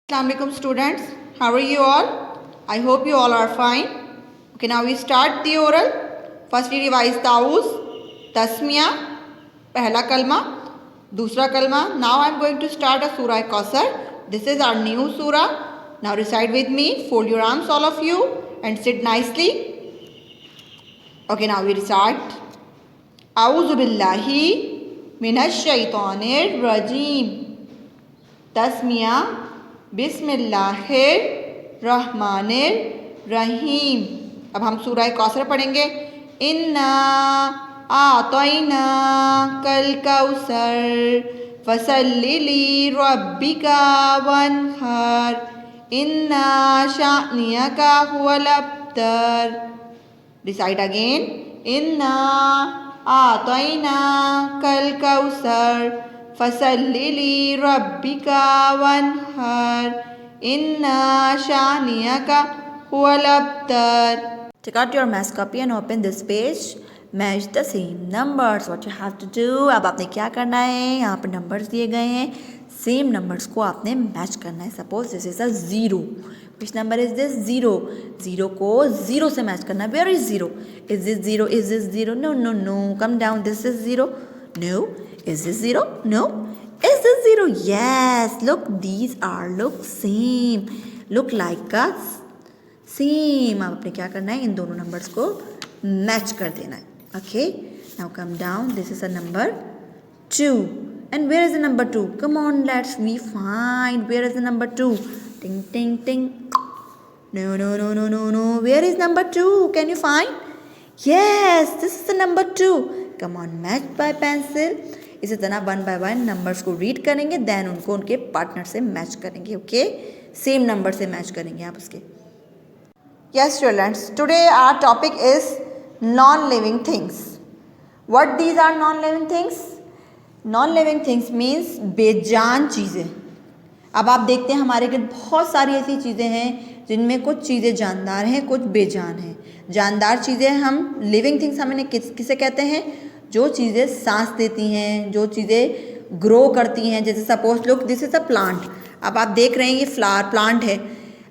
Assalamualaikum students, how are you all? I hope you all are fine. Okay, now we start the oral. First we revise ताऊस, Tasmiya, पहला कलमा, दूसरा कलमा. Now I am going to start a surah Kausar. This is our new surah. Now recite with me, fold your arms all of you and sit nicely. Okay, now we recite. A'udhu billahi minash shaitanir rajim. Tasmiya बिस्मिल्लाहिर रहमानिर रहीम. अब हम सूरह कौसर पढ़ेंगे. इन्ना आतैना कल कौसर फसल्लि ली रब्बिका वन्हर इन्ना शानियका हुवल अब्तर. Recite again. इन्ना आतैना कल कौसर फसल्लि ली रब्बिका वन्हर इन्ना शानियका हुवल अब्तर. Take out your math copy and open this page. Match the same numbers. What you have to do. अब आपने क्या करना है, यहाँ पर नंबर्स दिए गए हैं, सेम नंबर्स को आपने मैच करना है. Suppose this is a zero. Which number is this? Zero. Zero को जीरो से मैच करना. Where is zero? Is this zero? Is this zero? No no no. Come down. This is zero. No. Is this zero? No. Is this zero? Yes. Look, these are look same. Look like us. Same. अब आपने क्या करना है, इन दोनों numbers को match कर देना है. Okay. Now come down. This is a number 2. And where is the number 2? Come on, let's we find. Where is the number 2? Ting ting ting. No no no no no no. Where is number 2? Can you find? Yes. This is the number 2. Come on, match by pencil. इसी तरह one by one numbers को read करेंगे, then उनको उनके partner से match करेंगे. Okay, same number से match करेंगे आप उसके. Yes students, today our topic is non living things. What these are non living things? Non living things means बेजान चीज़ें. अब आप देखते हैं हमारे घर बहुत सारी ऐसी चीज़ें हैं जिनमें कुछ चीज़ें जानदार हैं, कुछ बेजान हैं. जानदार चीज़ें हम लिविंग थिंग्स हमें किसे कहते हैं? जो चीज़ें सांस देती हैं, जो चीज़ें ग्रो करती हैं. जैसे suppose look, this is a plant. अब आप देख रहे हैं ये फ्लावर प्लांट है.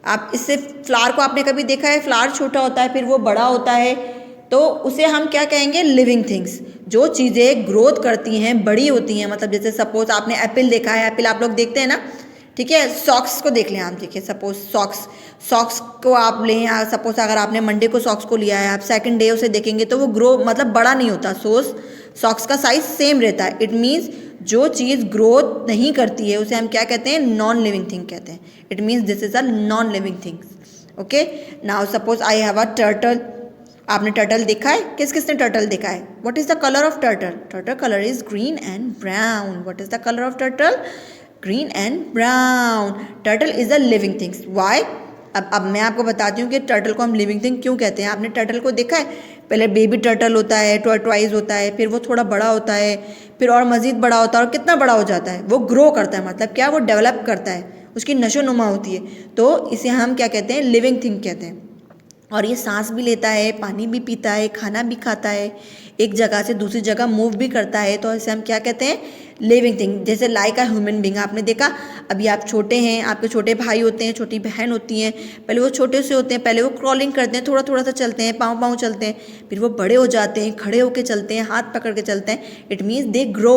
आप इससे फ्लावर को आपने कभी देखा है? फ्लावर छोटा होता है, फिर वो बड़ा होता है, तो उसे हम क्या कहेंगे? Living things. जो चीज़ें ग्रोथ करती हैं, बड़ी होती हैं. मतलब जैसे सपोज आपने एप्पल देखा है. एप्पल आप लोग देखते हैं ना, ठीक है. सॉक्स को देख लें आप. देखिए सपोज सॉक्स को आप लें. सपोज अगर आपने मंडे को सॉक्स को लिया है, आप सेकंड डे उसे देखेंगे तो वो ग्रो मतलब बड़ा नहीं होता. सॉक्स का साइज सेम रहता है. इट मीन्स जो चीज़ ग्रोथ नहीं करती है उसे हम क्या कहते हैं? नॉन लिविंग थिंग कहते हैं. It means this is a non living things. Okay, now suppose I have a turtle. आपने टर्टल देखा है? किस किसने टर्टल देखा है? What is the colour of turtle? Turtle colour is green and brown. What is the colour of turtle? Green and brown. Turtle is a living things. Why? अब मैं आपको बताती हूँ कि टर्टल को हम लिविंग थिंग क्यों कहते हैं. आपने टर्टल को देखा है? पहले बेबी टर्टल होता है, टॉर्टवाइज होता है, फिर वो थोड़ा बड़ा होता है, फिर और मज़ीद बड़ा होता है, और कितना बड़ा हो जाता है? वो ग्रो करता है. मतलब क्या? वो डेवलप करता है, उसकी नशोनुमा होती है. तो इसे हम क्या कहते हैं? लिविंग थिंग कहते हैं. और ये सांस भी लेता है, पानी भी पीता है, खाना भी खाता है, एक जगह से दूसरी जगह मूव भी करता है. तो इसे हम क्या कहते हैं? Living thing. जैसे लाइक अ ह्यूमन बींग. आपने देखा, अभी आप छोटे हैं, आपके छोटे भाई होते हैं, छोटी बहन होती हैं. पहले वो छोटे से होते हैं, पहले वो क्रॉलिंग करते हैं, थोड़ा थोड़ा सा चलते हैं, पाँव चलते हैं. फिर वो बड़े हो जाते हैं, खड़े होकर चलते हैं, हाथ पकड़ के चलते हैं. It means they grow.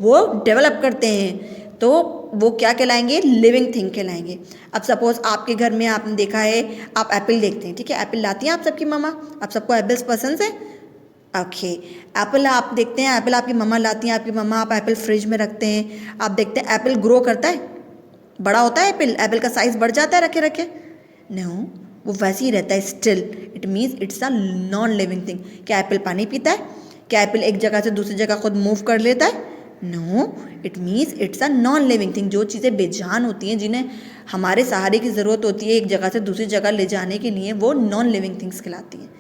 वो डेवलप करते हैं. तो वो क्या कहलाएंगे? लिविंग थिंग कहलाएंगे. अब सपोज आपके घर में आपने देखा है, आप एप्पल देखते हैं, ठीक है. एप्पल लाती हैं आप सबकी मम्मा. आप सबको एप्पल्स पसंद है? ओके. एप्पल आप देखते हैं, एप्पल आपकी मम्मा लाती हैं. आपकी मम्मा आप एप्पल फ्रिज में रखते हैं. आप देखते हैं एप्पल ग्रो करता है, बड़ा होता है. एप्पल का साइज़ बढ़ जाता है रखे रखे? नो, वो वैसे ही रहता है still. It means it's a non living thing. क्या एप्पल पानी पीता है? क्या एप्पल एक जगह से दूसरी जगह खुद मूव कर लेता है? No, it means it's a non living thing. जो चीज़ें बेजान होती हैं, जिन्हें हमारे सहारे की ज़रूरत होती है एक जगह से दूसरी जगह ले जाने के लिए, वो नॉन लिविंग थिंग्स कहलाती हैं.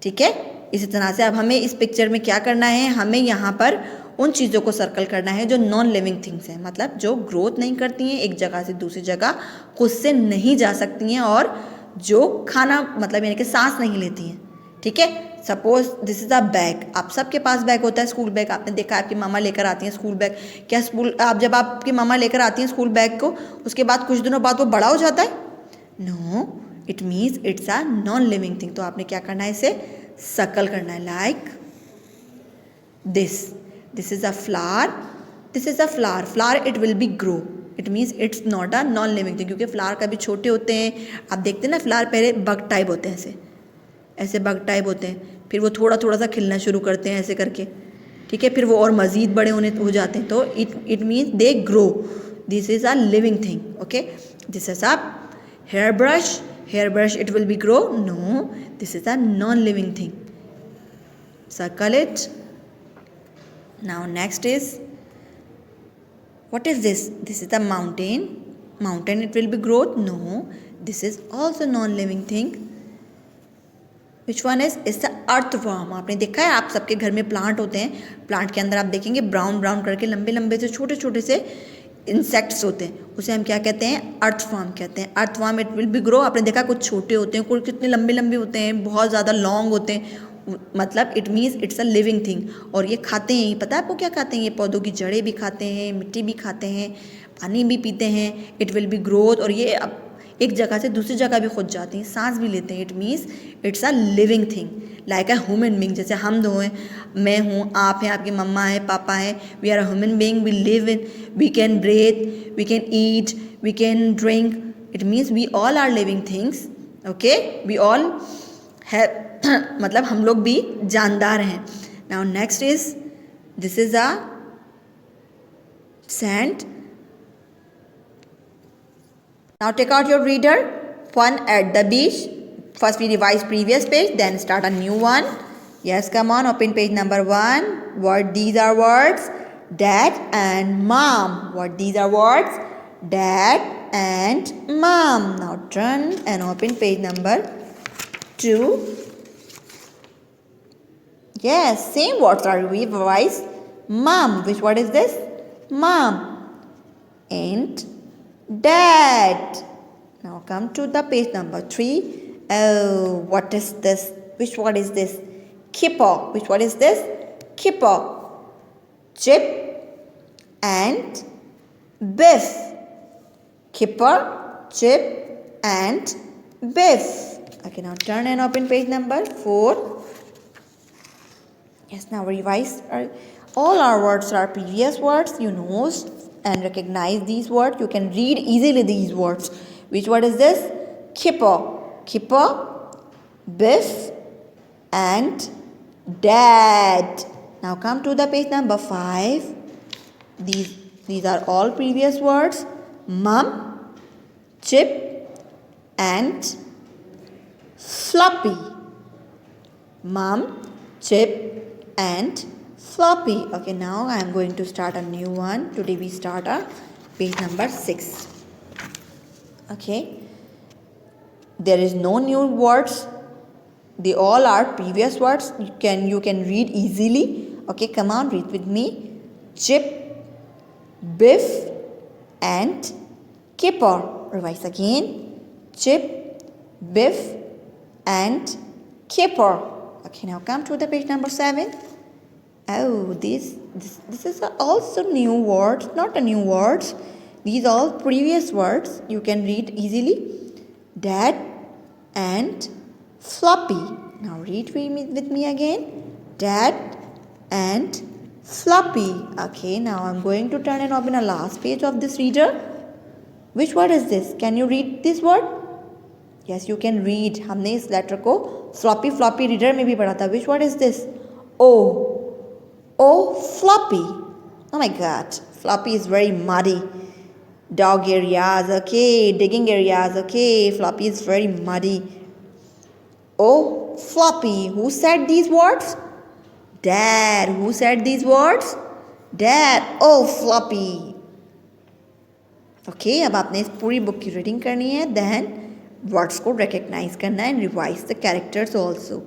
ठीक है. इसी तरह से अब हमें इस पिक्चर में क्या करना है? हमें यहाँ पर उन चीज़ों को सर्कल करना है जो नॉन लिविंग थिंग्स हैं. मतलब जो ग्रोथ नहीं करती हैं, एक जगह से दूसरी जगह खुद से नहीं जा सकती हैं, और जो खाना मतलब यानी कि सांस नहीं लेती हैं. ठीक है। Suppose this is a bag, आप सबके पास बैग होता है, स्कूल बैग। आपने देखा है आपकी मामा लेकर आती हैं स्कूल बैग। क्या स्कूल आप जब आपकी मामा लेकर आती हैं स्कूल बैग को, उसके बाद कुछ दिनों बाद वो बड़ा हो जाता है? No, it means it's a non living thing. तो आपने क्या करना है, इसे सर्कल करना है, like this is a flower, this is a flower, flower it will be grow, it means it's not a non living thing, क्योंकि flower कभी छोटे होते हैं। आप देखते हैं ना फ्लावर पहले बग टाइप होते हैं, ऐसे ऐसे बग टाइप होते हैं, फिर वो थोड़ा थोड़ा सा खिलना शुरू करते हैं ऐसे करके, ठीक है, फिर वो और मज़ीद बड़े होने हो जाते हैं। तो it means they grow, this is a living thing, okay. This is a hair brush it will be grow, no, this is a non living thing, circle it. Now next is, what is this? This is the mountain, it will be growth, no, this is also non living thing. Which one is? It's the earthworm. आपने देखा है आप सबके घर में plant होते हैं, plant के अंदर आप देखेंगे ब्राउन ब्राउन करके लंबे लंबे से छोटे छोटे से इंसेक्ट्स होते हैं, उसे हम क्या कहते हैं? अर्थवर्म कहते हैं। Earthworm it will be grow, आपने देखा कुछ छोटे होते हैं, कुछ कितने लंबे लंबे होते हैं, बहुत ज़्यादा लॉन्ग होते हैं, मतलब it means it's a living thing. और ये खाते हैं, पता है आपको क्या खाते हैं? ये पौधों की जड़ें भी खाते हैं, मिट्टी भी खाते हैं, पानी भी पीते हैं। इट विल बी ग्रोथ, और ये अब एक जगह से दूसरी जगह भी खुद जाती हैं, सांस भी लेते हैं। It means it's a living thing, like a human being. जैसे हम दो हैं, मैं हूँ, आप हैं, आपकी मम्मा है, पापा है, we are a human being, we live in, we can breathe, we can eat, we can drink, it means we all are living things, okay, we all है मतलब हम लोग भी जानदार हैं। Now next is, this is a sand. Now take out your reader, fun at the beach. First we revise previous page, then start a new one. Yes, come on, open page number 1. What these are words? Dad and mom. What these are words? Dad and mom. Now turn and open page number 2. Yes, same words are revised. Mom. Which word is this? Mom. And Dad. Now come to the page number 3. Oh, what is this? Which word is this? Kipper. Which word is this? Kipper. Chip and Biff. Kipper, Chip and Biff. Okay, now turn and open page number 4. Yes, now revise. All our words are previous words. You know and recognize these words. You can read easily these words. Which word is this? Kipper. Kipper, Biff and Dad. Now come to the page number 5. These are all previous words. Mum, Chip and Floppy. Mum, Chip and Floppy. Okay, now I am going to start a new one. Today we start a page number 6. Okay, there is no new words, they all are previous words. You can read easily. Okay, come on, read with me. Chip, Biff and Kipper. Revise again. Chip, Biff and Kipper. Okay, now come to the page number 7. Oh, this is also new words, not a new words. These are all previous words. You can read easily. Dad and Floppy. Now read with me again. Dad and Floppy. Okay, now I'm going to turn and open a last page of this reader. Which word is this? Can you read this word? Yes, you can read. हमने इस letter को floppy reader में भी पढ़ा था. Which word is this? O. Oh, Floppy. Oh my God. Floppy is very muddy. Dog areas, okay. Digging areas, okay. Floppy is very muddy. Oh, Floppy. Who said these words? Dad. Who said these words? Dad. Oh, Floppy. Okay, अब आपने इस पूरी book की reading करनी है. Then words को recognize करना है and revise the characters also.